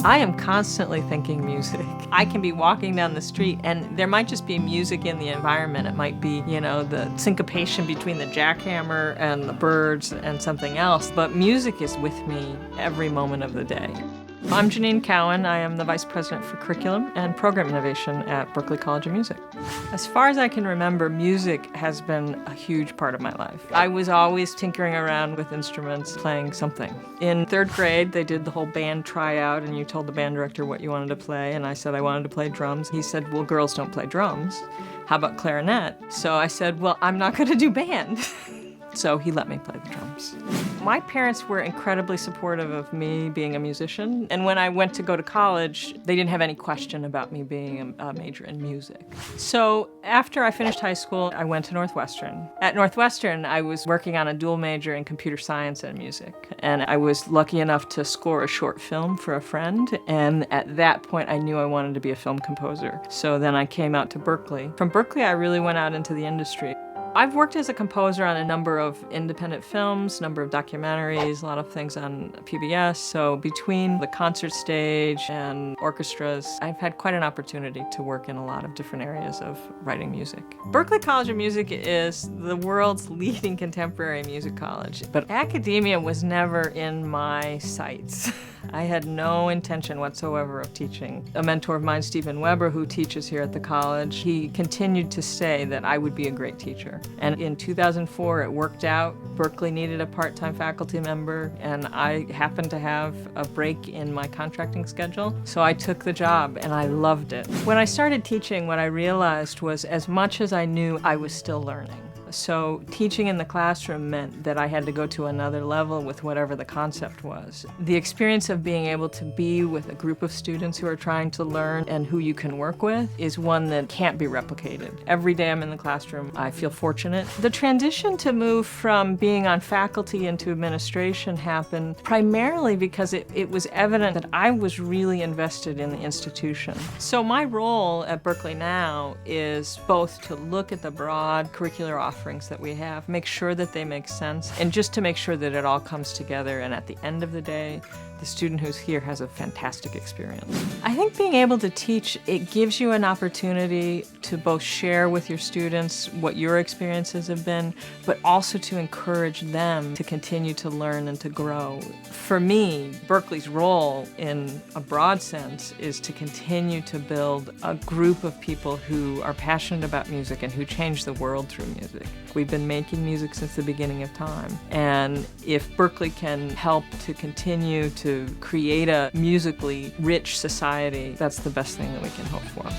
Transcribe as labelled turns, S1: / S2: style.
S1: I am constantly thinking music. I can be walking down the street and there might just be music in the environment. It might be, the syncopation between the jackhammer and the birds and something else, but music is with me every moment of the day. I'm Jeanine Cowen. I am the Vice President for Curriculum and Program Innovation at Berklee College of Music. As far as I can remember, music has been a huge part of my life. I was always tinkering around with instruments, playing something. In third grade, they did the whole band tryout, and you told the band director what you wanted to play, and I said I wanted to play drums. He said, well, girls don't play drums. How about clarinet? So I said, well, I'm not going to do band. So he let me play the drums. My parents were incredibly supportive of me being a musician, and when I went to go to college, they didn't have any question about me being a major in music. So after I finished high school, I went to Northwestern. At Northwestern, I was working on a dual major in computer science and music, and I was lucky enough to score a short film for a friend, and at that point, I knew I wanted to be a film composer. So then I came out to Berklee. From Berklee, I really went out into the industry. I've worked as a composer on a number of independent films, number of documentaries, a lot of things on PBS. So between the concert stage and orchestras, I've had quite an opportunity to work in a lot of different areas of writing music. Berklee College of Music is the world's leading contemporary music college, but academia was never in my sights. I had no intention whatsoever of teaching. A mentor of mine, Stephen Weber, who teaches here at the college, he continued to say that I would be a great teacher. And in 2004, it worked out. Berklee needed a part-time faculty member, and I happened to have a break in my contracting schedule. So I took the job, and I loved it. When I started teaching, what I realized was as much as I knew, I was still learning. So teaching in the classroom meant that I had to go to another level with whatever the concept was. The experience of being able to be with a group of students who are trying to learn and who you can work with is one that can't be replicated. Every day I'm in the classroom, I feel fortunate. The transition to move from being on faculty into administration happened primarily because it was evident that I was really invested in the institution. So my role at Berklee now is both to look at the broad curricular offerings that we have, make sure that they make sense, and just to make sure that it all comes together, and at the end of the day, the student who's here has a fantastic experience. I think being able to teach, it gives you an opportunity to both share with your students what your experiences have been, but also to encourage them to continue to learn and to grow. For me, Berklee's role in a broad sense is to continue to build a group of people who are passionate about music and who change the world through music. We've been making music since the beginning of time, and if Berklee can help to continue to create a musically rich society, that's the best thing that we can hope for.